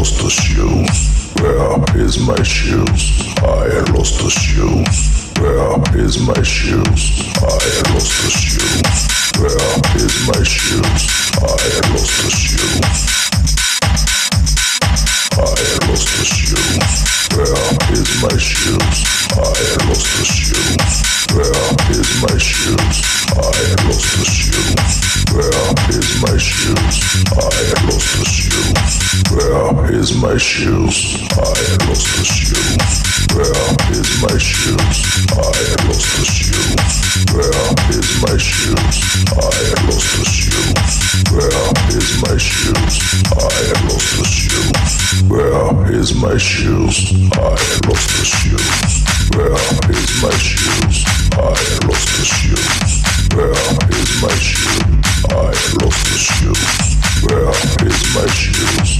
lost the shoes. Where is my shoes? I lost the shoes. Where is my shoes? I lost the shoes. Where is my shoes? I lost the shoes. I lost the shoes. Where is my shoes? I lost the shoes. Where is my shoes? I lost the shoes. Where is my shoes? I lost the shoes. Where is my shoes? I lost the shoes. Where is my shoes? I lost the shoes. Where is my shoes? I lost the shoes. Where is my shoes? I lost the shoes. Where is my shoes? I lost the shoes. Where is my shoes? I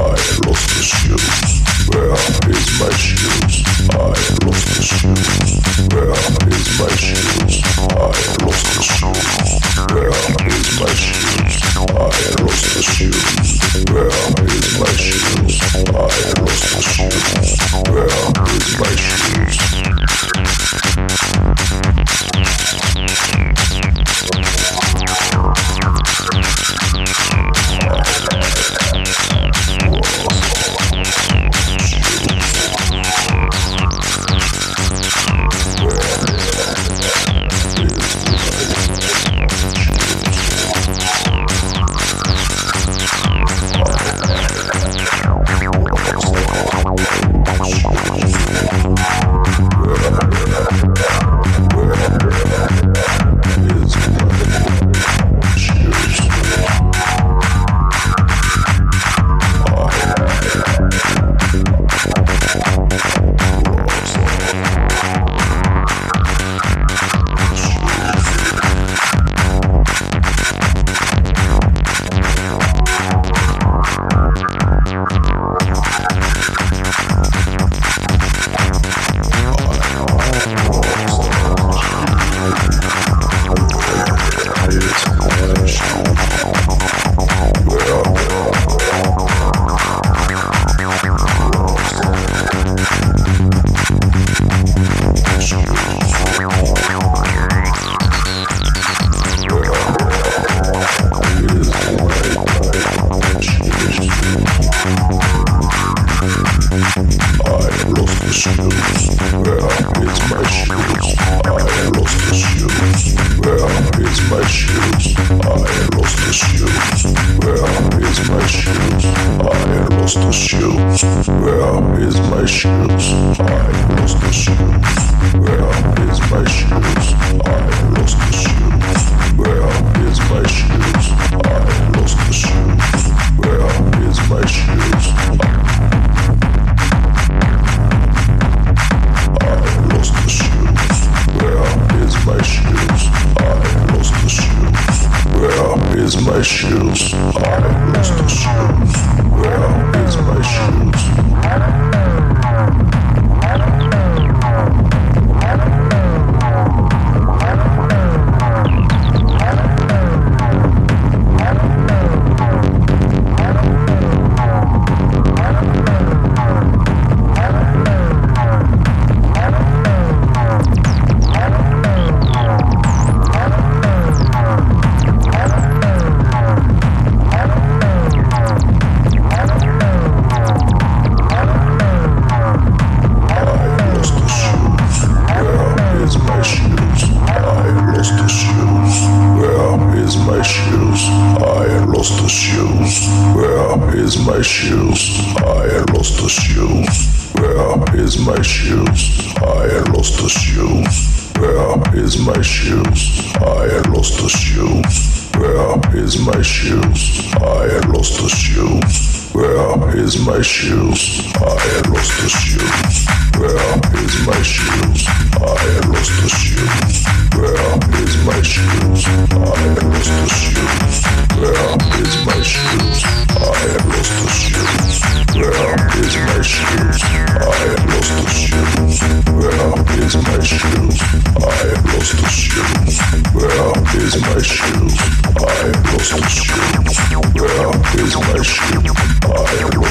lost the shoes. Where is my shoes? I lost the shoes. Where is my shoes? I lost the shoes. Where is my shoes? I lost the shoes. Where is my shoes? I lost the shoes. Where is my shoes? I lost the shoes. Where is my shoes? I lost the shoes. Where is my shoes? Where is my shoe? I lost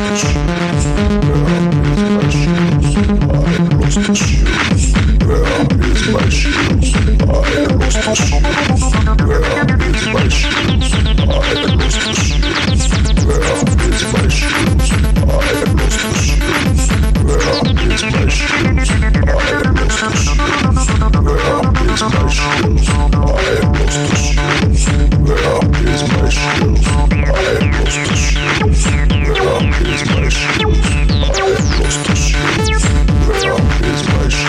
Where is my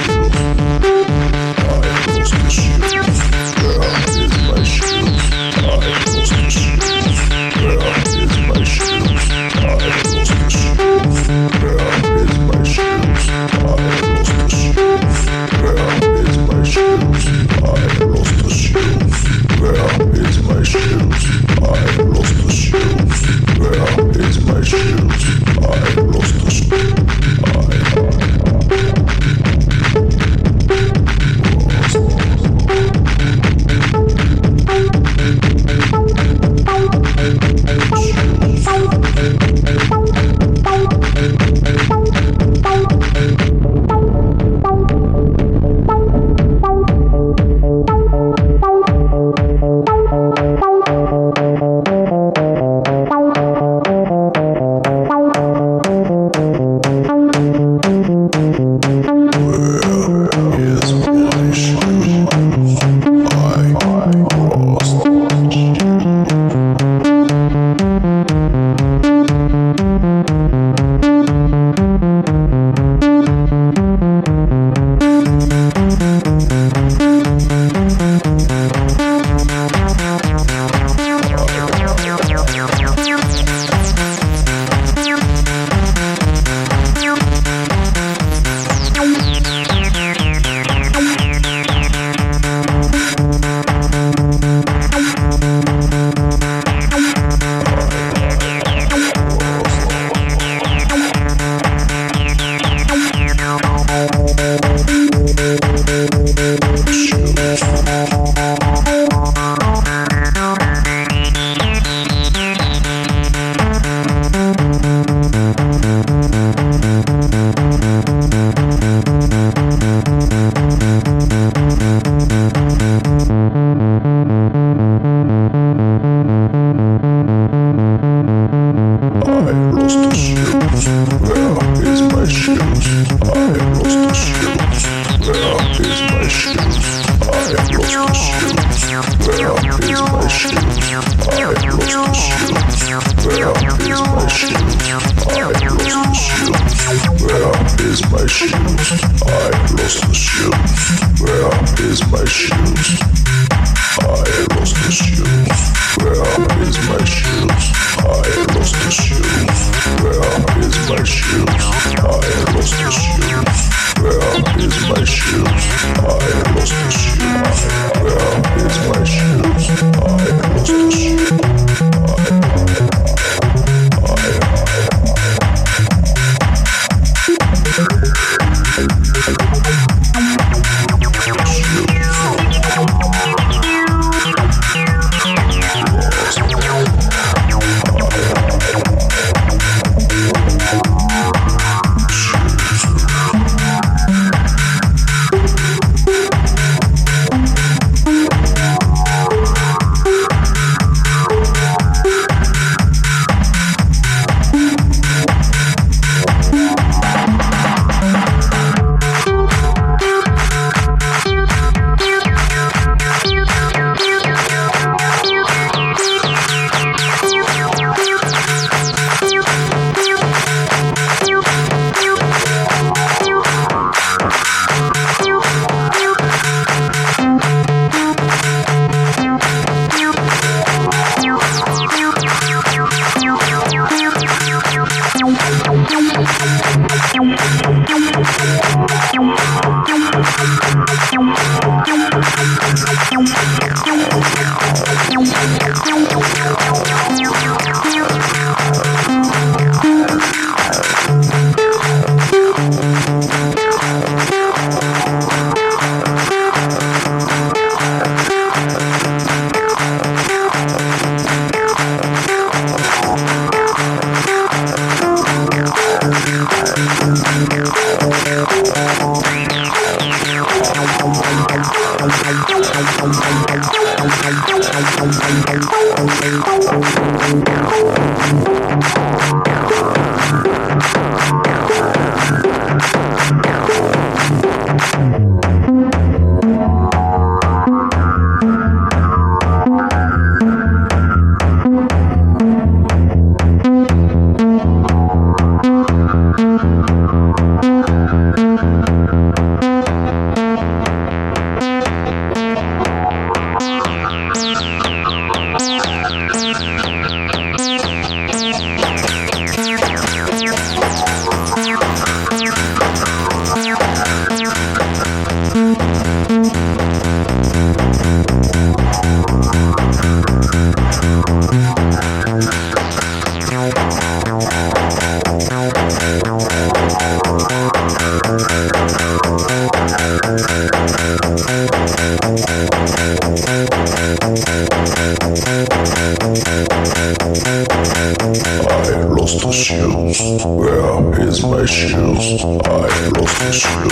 lost the shoes. Where is my shoes? I lost the shoes.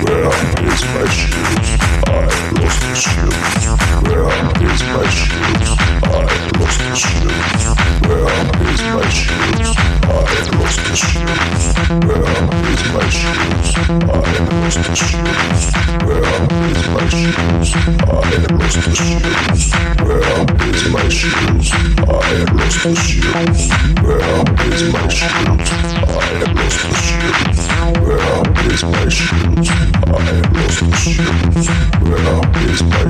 Where is my shoes? I lost the shoes. Where is my shoes? I lost the shoes. Where is my shoes? I lost the shoes. Where is my shoes? I lost the shoes. Where is my shoes? I lost the shoes. Where is my shoes? I lost the shoes. Where is my shoes? I lost the shoes.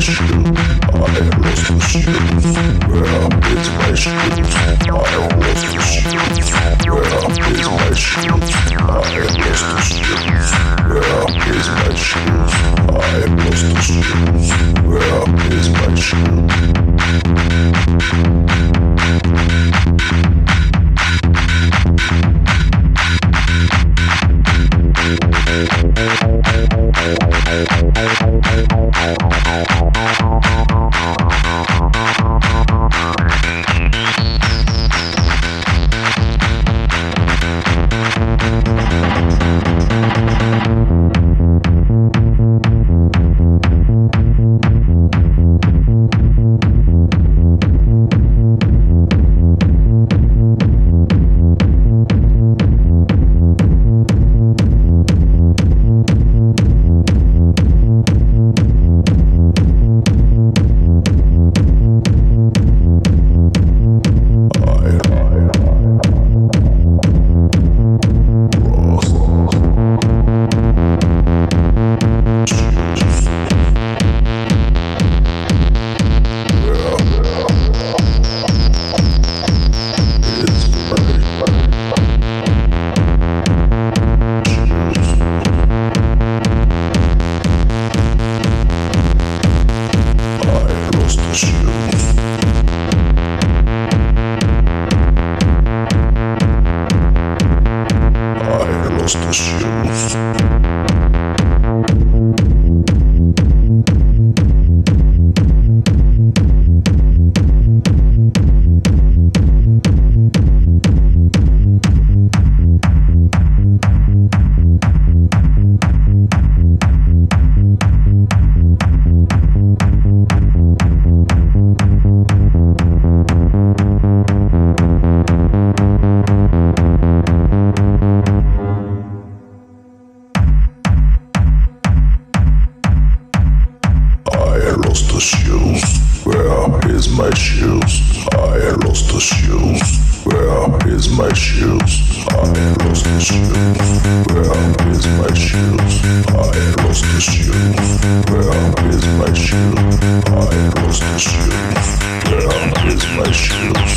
Where is my shoes? I lost the shoes. Where is my shoes? I lost the shoes. Where is my shoes? I lost the shoes. Where is my shoes? I lost the shoes. Where is my shoes? I lost the shoes. Where is my shoes?